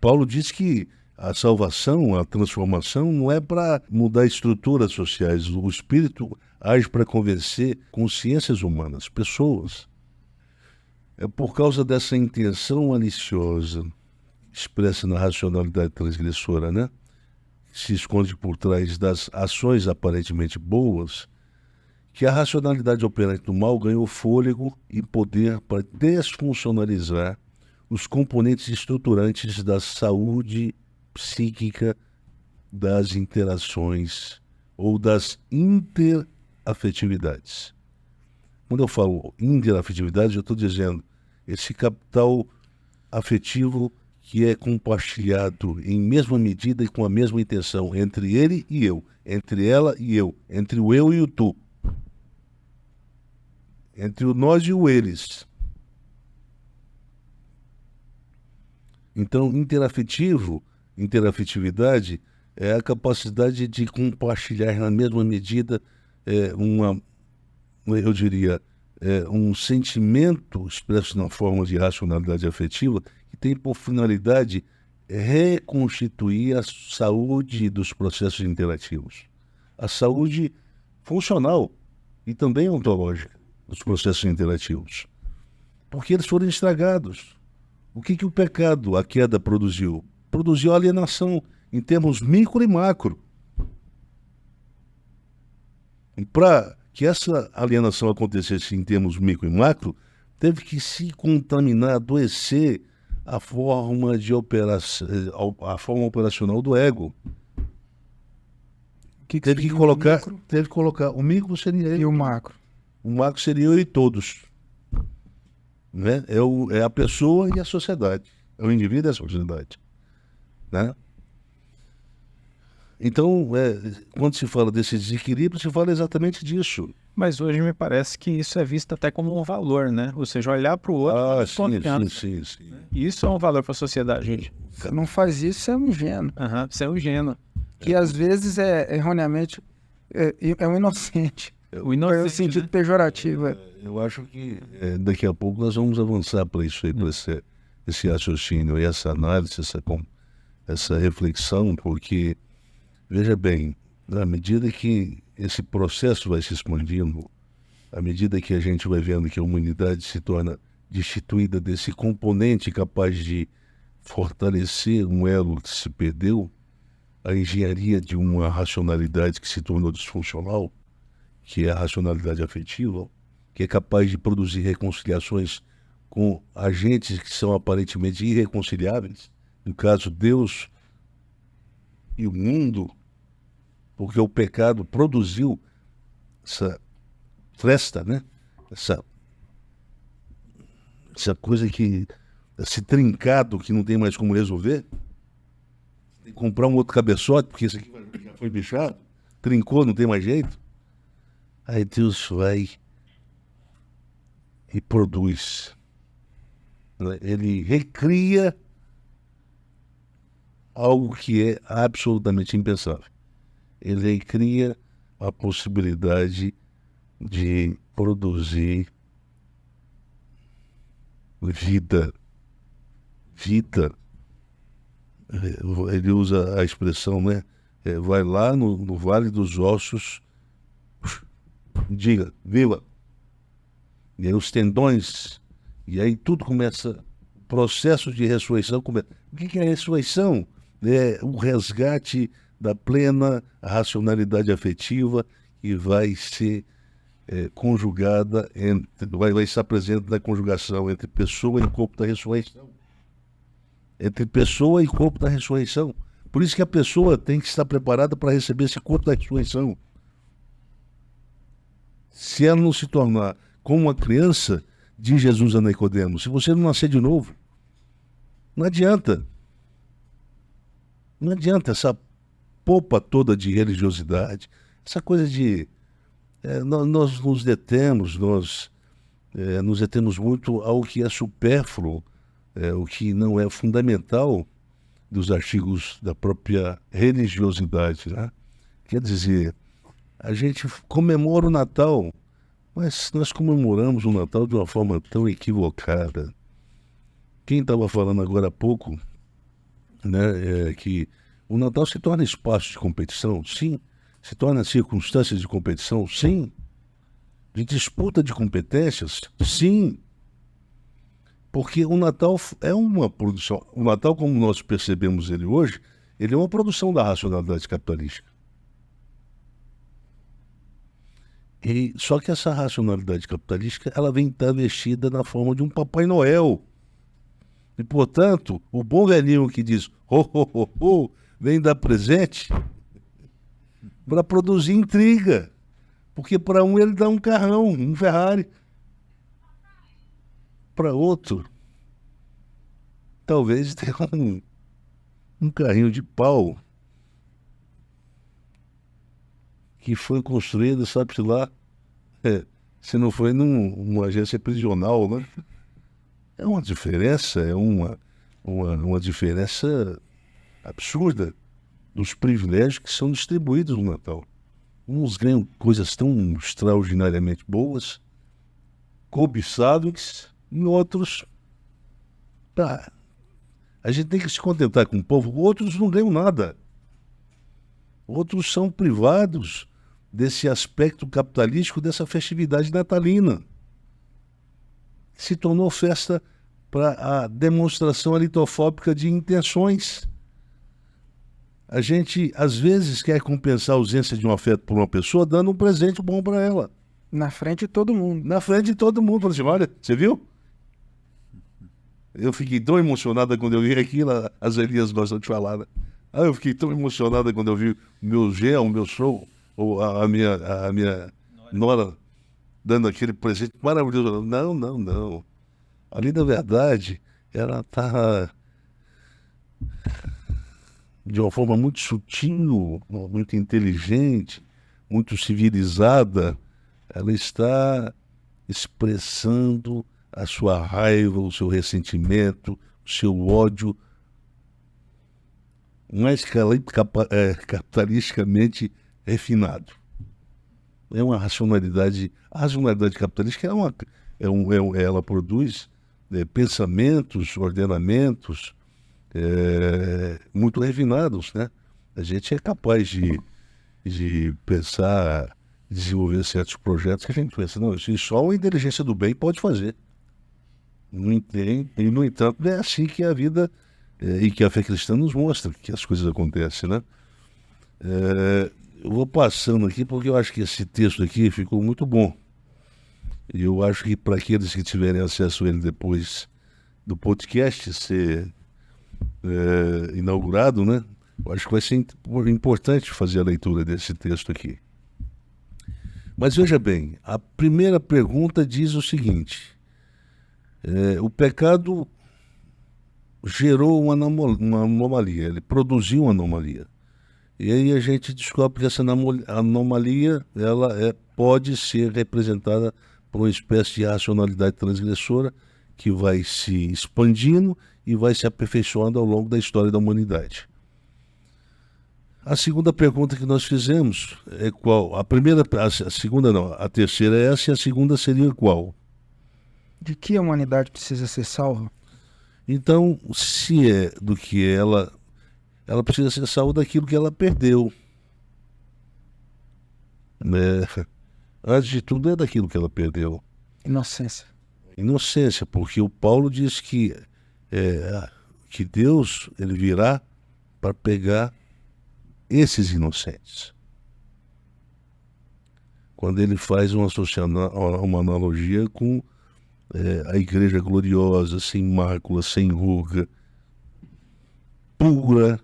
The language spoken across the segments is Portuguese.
Paulo diz que a salvação, a transformação, não é para mudar estruturas sociais. O Espírito age para convencer consciências humanas, pessoas. É por causa dessa intenção maliciosa, expressa na racionalidade transgressora, né? Que se esconde por trás das ações aparentemente boas, que a racionalidade operante do mal ganhou fôlego e poder para desfuncionalizar os componentes estruturantes da saúde psíquica das interações ou das interafetividades. Quando eu falo interafetividade, eu estou dizendo esse capital afetivo que é compartilhado em mesma medida e com a mesma intenção entre ele e eu, entre ela e eu, entre o eu e o tu, entre o nós e o eles. Então, interafetividade é a capacidade de compartilhar na mesma medida eu diria, um sentimento expresso na forma de racionalidade afetiva que tem por finalidade reconstituir a saúde dos processos interativos. A saúde funcional e também ontológica dos processos interativos. Porque eles foram estragados. O que o pecado, a queda, produziu? Produziu alienação em termos micro e macro. E para que essa alienação acontecesse em termos micro e macro, teve que se contaminar, adoecer a forma de operação, a forma operacional do ego. Teve que colocar o micro seria ele. E o macro? O macro seria eu e todos. Né? É a pessoa e a sociedade. É o indivíduo e a sociedade. Né? Então, quando se fala desse desequilíbrio, se fala exatamente disso. Mas hoje me parece que isso é visto até como um valor, né? Ou seja, olhar para o outro... Sim. Isso é um valor para a sociedade, gente. Se não faz isso, você é um ingênuo. Você é um ingênuo. Que às vezes erroneamente é um inocente. O inocente, é o sentido pejorativo. Eu acho que daqui a pouco nós vamos avançar para isso aí, para esse raciocínio e essa análise, essa reflexão, porque, veja bem, à medida que esse processo vai se expandindo, à medida que a gente vai vendo que a humanidade se torna destituída desse componente capaz de fortalecer um elo que se perdeu, a engenharia de uma racionalidade que se tornou disfuncional, que é a racionalidade afetiva, que é capaz de produzir reconciliações com agentes que são aparentemente irreconciliáveis, no caso Deus e o mundo, porque o pecado produziu essa fresta, né? Essa coisa esse trincado que não tem mais como resolver. Tem que comprar um outro cabeçote, porque esse aqui já foi bichado, trincou, não tem mais jeito. Aí Deus vai e produz. Ele recria algo que é absolutamente impensável. Ele recria a possibilidade de produzir vida. Ele usa a expressão, né? Vai lá no Vale dos Ossos, diga, viva. E aí os tendões, e aí tudo começa, o processo de ressurreição começa. O que é a ressurreição? É o resgate da plena racionalidade afetiva que vai ser conjugada, vai estar presente na conjugação entre pessoa e corpo da ressurreição. Entre pessoa e corpo da ressurreição. Por isso que a pessoa tem que estar preparada para receber esse corpo da ressurreição. Se ela não se tornar como uma criança, diz Jesus a Nicodemo, se você não nascer de novo, não adianta. Não adianta essa popa toda de religiosidade, essa coisa de... nós nos detemos, nos detemos muito ao que é supérfluo, o que não é fundamental dos artigos da própria religiosidade, né? Quer dizer, a gente comemora o Natal, mas nós comemoramos o Natal de uma forma tão equivocada. Quem estava falando agora há pouco né, que o Natal se torna espaço de competição, sim. Se torna circunstâncias de competição, sim. De disputa de competências, sim. Porque o Natal é uma produção. O Natal, como nós percebemos ele hoje, ele é uma produção da racionalidade capitalística. E, só que essa racionalidade capitalística, ela vem travestida na forma de um Papai Noel. E, portanto, o bom velhinho que diz, ho, ho, ho, ho, vem dar presente, para produzir intriga. Porque para um ele dá um carrão, um Ferrari. Para outro, talvez tenha um carrinho de pau que foi construído, sabe-se lá, se não foi numa agência prisional, né? É uma diferença, é uma diferença absurda dos privilégios que são distribuídos no Natal. Uns ganham coisas tão extraordinariamente boas, cobiçáveis, e outros, tá, a gente tem que se contentar com o povo. Outros não ganham nada. Outros são privados desse aspecto capitalístico, dessa festividade natalina. Se tornou festa para a demonstração litofóbica de intenções. A gente, às vezes, quer compensar a ausência de um afeto por uma pessoa dando um presente bom para ela. Na frente de todo mundo. Na frente de todo mundo. Falei assim, olha, você viu? Eu fiquei tão emocionada quando eu vi aquilo, as Elias gostam de falar, né? Eu fiquei tão emocionada quando eu vi o meu genro, o meu show, ou a minha nora dando aquele presente maravilhoso. Não, não, não. Ali, na verdade, ela está de uma forma muito sutil, muito inteligente, muito civilizada. Ela está expressando a sua raiva, o seu ressentimento, o seu ódio, mais capitalisticamente refinado. É uma racionalidade. A racionalidade capitalística ela produz pensamentos, ordenamentos muito refinados, né? A gente é capaz de pensar, desenvolver certos projetos que a gente pensa, não, isso só uma inteligência do bem pode fazer. E, no entanto, é assim que a vida e que a fé cristã nos mostra que as coisas acontecem, né? Eu vou passando aqui porque eu acho que esse texto aqui ficou muito bom. E eu acho que para aqueles que tiverem acesso a ele depois do podcast ser inaugurado, né? Eu acho que vai ser importante fazer a leitura desse texto aqui. Mas veja bem, a primeira pergunta diz o seguinte: o pecado gerou uma anomalia, ele produziu uma anomalia. E aí a gente descobre que essa anomalia ela pode ser representada por uma espécie de racionalidade transgressora que vai se expandindo e vai se aperfeiçoando ao longo da história da humanidade. A segunda pergunta que nós fizemos é qual? A segunda não, a terceira é essa e a segunda seria qual? De que a humanidade precisa ser salva? Então, se é do que ela precisa ser salva daquilo que ela perdeu. Antes de tudo, é daquilo que ela perdeu. Inocência. Inocência, porque o Paulo diz que Deus ele virá para pegar esses inocentes. Quando ele faz uma analogia com a igreja gloriosa, sem mácula, sem ruga, pura.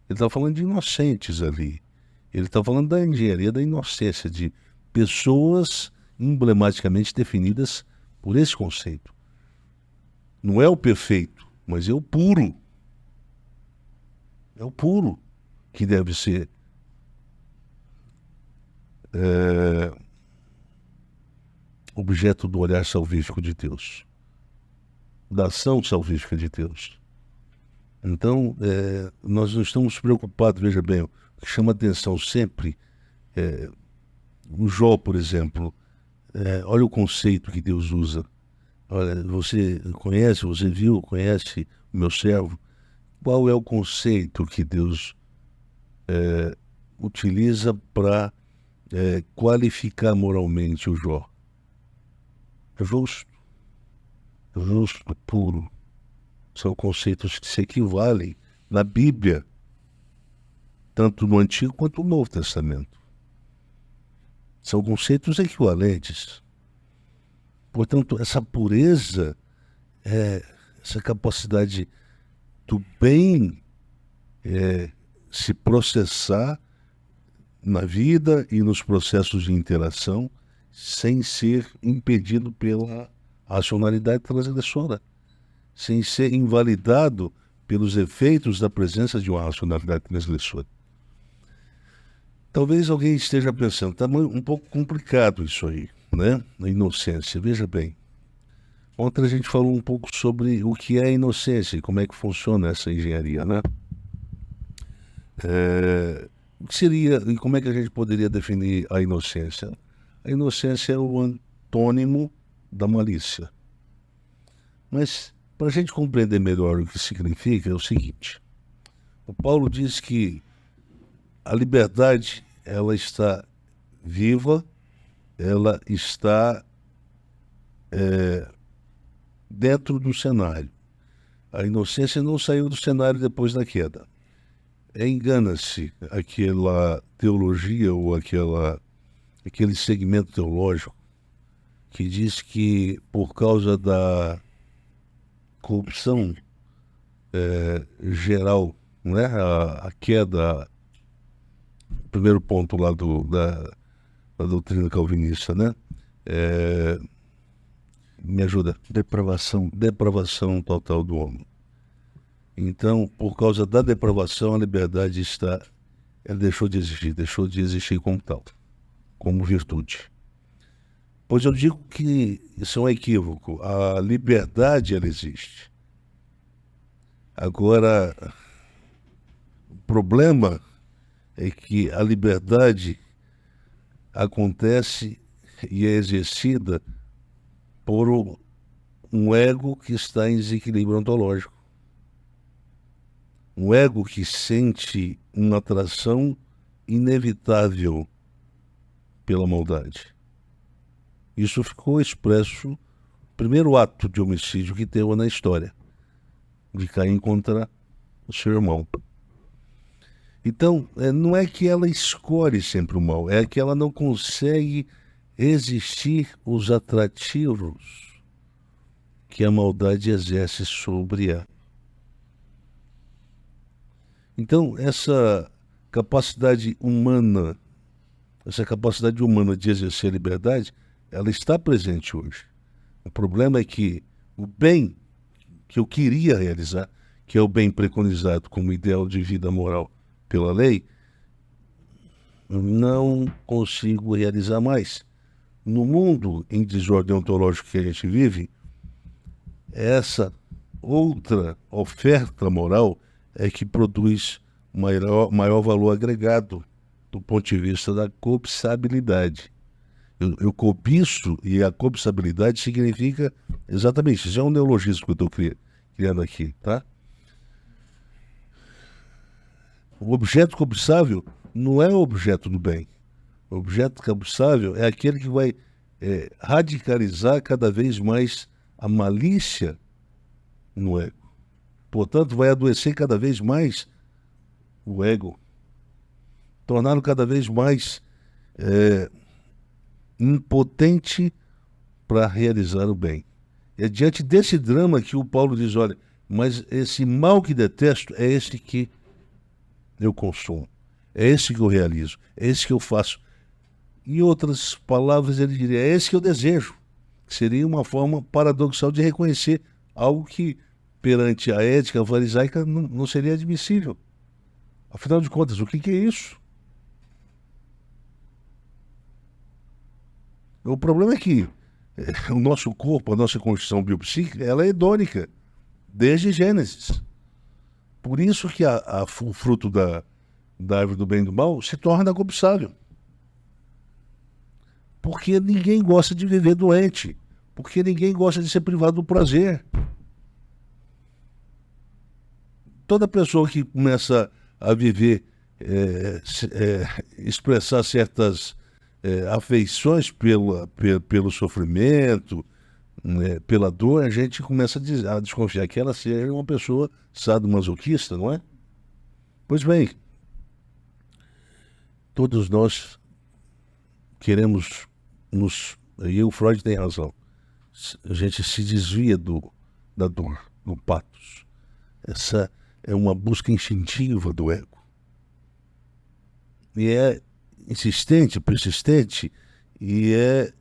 Ele está falando de inocentes ali. Ele está falando da engenharia da inocência, de pessoas emblematicamente definidas por esse conceito. Não é o perfeito, mas é o puro. É o puro que deve ser objeto do olhar salvífico de Deus, da ação salvífica de Deus. Então, nós não estamos preocupados, veja bem, o que chama atenção sempre, o Jó, por exemplo, olha o conceito que Deus usa. Olha, você conhece o meu servo, qual é o conceito que Deus utiliza para qualificar moralmente o Jó? Justo, justo, puro. São conceitos que se equivalem na Bíblia, tanto no Antigo quanto no Novo Testamento. São conceitos equivalentes. Portanto, essa pureza, essa capacidade do bem se processar na vida e nos processos de interação sem ser impedido pela racionalidade transgressora, sem ser invalidado pelos efeitos da presença de uma racionalidade transgressora. Talvez alguém esteja pensando, está um pouco complicado isso aí, né? A inocência. Veja bem, ontem a gente falou um pouco sobre o que é a inocência e como é que funciona essa engenharia, né? O que seria e como é que a gente poderia definir a inocência? A inocência é o antônimo da malícia. Mas, para a gente compreender melhor o que significa, é o seguinte. O Paulo diz que a liberdade, ela está viva, ela está dentro do cenário. A inocência não saiu do cenário depois da queda. Engana-se aquela teologia ou aquele segmento teológico que diz que por causa da corrupção geral, né, a queda, primeiro ponto lá da doutrina calvinista, né, me ajuda, depravação total do homem. Então, por causa da depravação, a liberdade ela deixou de existir como tal, como virtude. Pois eu digo que isso é um equívoco. A liberdade, ela existe. Agora, o problema é que a liberdade acontece e é exercida por um ego que está em desequilíbrio ontológico. Um ego que sente uma atração inevitável pela maldade. Isso ficou expresso no primeiro ato de homicídio que teve na história, de Caim contra o seu irmão. Então, não é que ela escolhe sempre o mal, é que ela não consegue resistir os atrativos que a maldade exerce sobre ela. Então, essa capacidade humana de exercer a liberdade, ela está presente hoje. O problema é que o bem que eu queria realizar, que é o bem preconizado como ideal de vida moral pela lei, não consigo realizar mais. No mundo em desordem ontológica que a gente vive, essa outra oferta moral é que produz maior valor agregado do ponto de vista da cobiçabilidade. Eu cobiço, e a cobiçabilidade significa exatamente isso. É um neologismo que eu estou criando aqui, tá? O objeto cobiçável não é o objeto do bem. O objeto cobiçável é aquele que vai radicalizar cada vez mais a malícia no ego. Portanto, vai adoecer cada vez mais o ego, torná-lo cada vez mais impotente para realizar o bem. É diante desse drama que o Paulo diz, olha, mas esse mal que detesto é esse que eu consumo, é esse que eu realizo, é esse que eu faço. Em outras palavras, ele diria, é esse que eu desejo. Seria uma forma paradoxal de reconhecer algo que, perante a ética farisaica, não seria admissível. Afinal de contas, o que é isso? O problema é que o nosso corpo, a nossa constituição biopsíquica, ela é hedônica, desde Gênesis. Por isso que o fruto da árvore do bem e do mal se torna cobiçável. Porque ninguém gosta de viver doente. Porque ninguém gosta de ser privado do prazer. toda pessoa que começa a viver, expressar certas afeições pelo sofrimento, né, pela dor, a gente começa a desconfiar que ela seja uma pessoa sadomasoquista, não é? Pois bem, todos nós queremos e o Freud tem razão, a gente se desvia da dor, do patos. Essa é uma busca instintiva do ego. E é insistente, persistente e é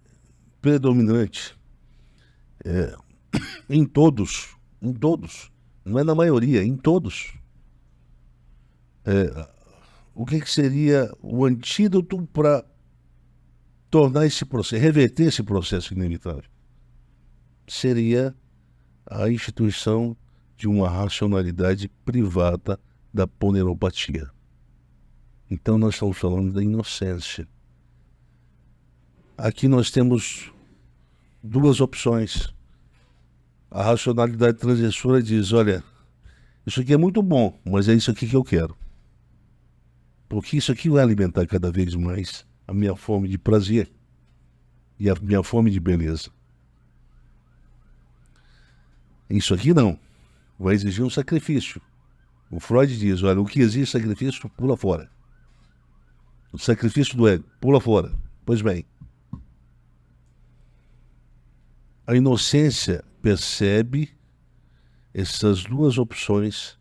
predominante. Em todos, não é na maioria, em todos. O que seria o antídoto para tornar esse processo, reverter esse processo inevitável? Seria a instituição de uma racionalidade privada da poneropatia. Então nós estamos falando da inocência. Aqui nós temos duas opções. A racionalidade transgressora diz, olha, isso aqui é muito bom, mas é isso aqui que eu quero. Porque isso aqui vai alimentar cada vez mais a minha fome de prazer e a minha fome de beleza. Isso aqui não. Vai exigir um sacrifício. O Freud diz, olha, o que exige sacrifício, pula fora. O sacrifício do ego, pula fora. Pois bem, a inocência percebe essas duas opções,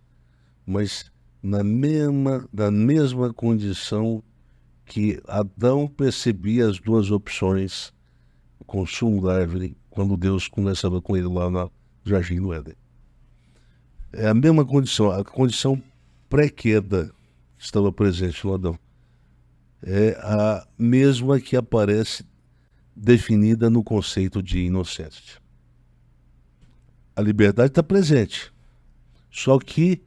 mas na mesma condição que Adão percebia as duas opções, o consumo da árvore, quando Deus conversava com ele lá no Jardim do Éden. É a mesma condição, a condição pré-queda que estava presente no Adão. É a mesma que aparece definida no conceito de inocência. A liberdade está presente, só que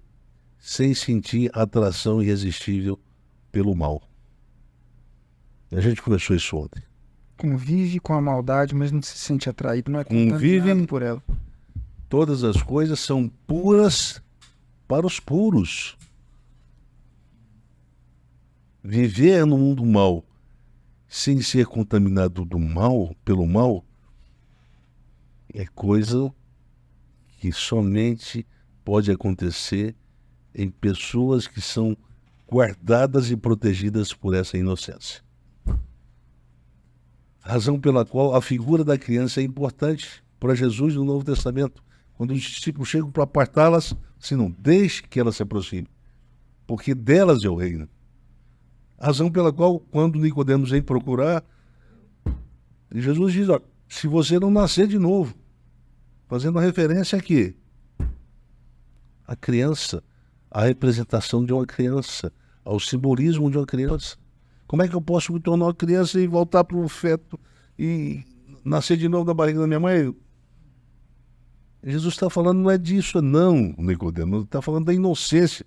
sem sentir atração irresistível pelo mal. A gente começou isso ontem. Convive com a maldade, mas não se sente atraído, não é Convive contaminado por ela. Todas as coisas são puras para os puros. Viver no mundo mal, sem ser contaminado pelo mal, é coisa que somente pode acontecer em pessoas que são guardadas e protegidas por essa inocência. Razão pela qual a figura da criança é importante para Jesus no Novo Testamento. Quando os discípulos chegam para apartá-las, assim, não deixe que elas se aproximem, porque delas é o reino. Razão pela qual, quando Nicodemos vem procurar, Jesus diz, ó, se você não nascer de novo, fazendo referência aqui, a criança, a representação de uma criança, ao simbolismo de uma criança. Como é que eu posso me tornar uma criança e voltar para o feto e nascer de novo na barriga da minha mãe? Jesus está falando não é disso, não, Nicodemos, está falando da inocência.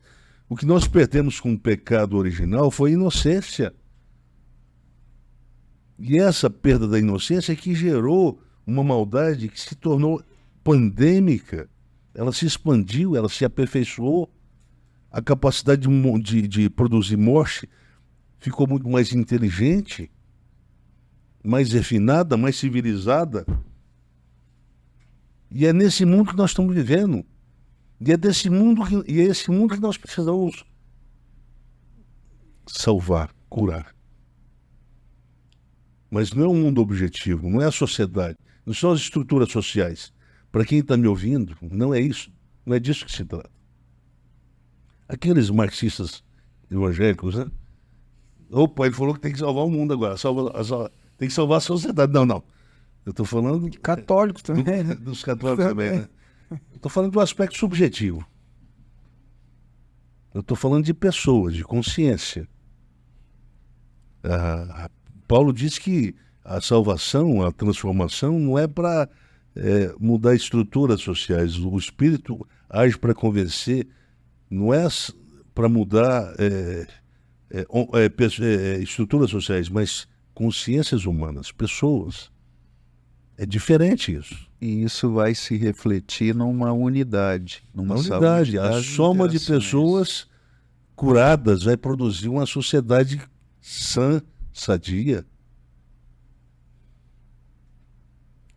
O que nós perdemos com o pecado original foi inocência. E essa perda da inocência é que gerou uma maldade que se tornou pandêmica. Ela se expandiu, ela se aperfeiçoou. A capacidade de produzir morte ficou muito mais inteligente, mais refinada, mais civilizada. E é nesse mundo que nós estamos vivendo. E é esse mundo que nós precisamos salvar, curar. Mas não é um mundo objetivo, não é a sociedade, não são as estruturas sociais. Para quem está me ouvindo, não é isso, não é disso que se trata. Aqueles marxistas evangélicos, né? Opa, ele falou que tem que salvar o mundo agora, tem que salvar a sociedade. Não. Eu estou falando... Católicos também, né? Dos católicos também, né? Estou falando do aspecto subjetivo. Eu estou falando de pessoas, de consciência. Paulo diz que a salvação, a transformação, não é para mudar estruturas sociais. O Espírito age para convencer, não é para mudar estruturas sociais, mas consciências humanas, pessoas. É diferente isso. E isso vai se refletir numa unidade, numa Uma saúde unidade, a das soma de interações. pessoas curadas vai produzir uma sociedade sã, sadia.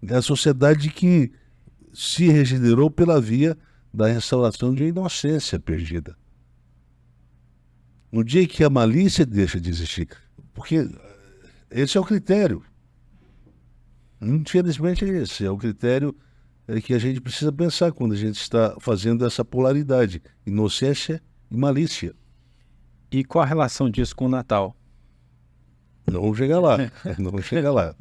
É a sociedade que se regenerou pela via da restauração de uma inocência perdida. No dia que a malícia deixa de existir, porque esse é o critério. Infelizmente esse é o critério que a gente precisa pensar quando a gente está fazendo essa polaridade, inocência e malícia. E qual a relação disso com o Natal? Não chega lá, não chega lá.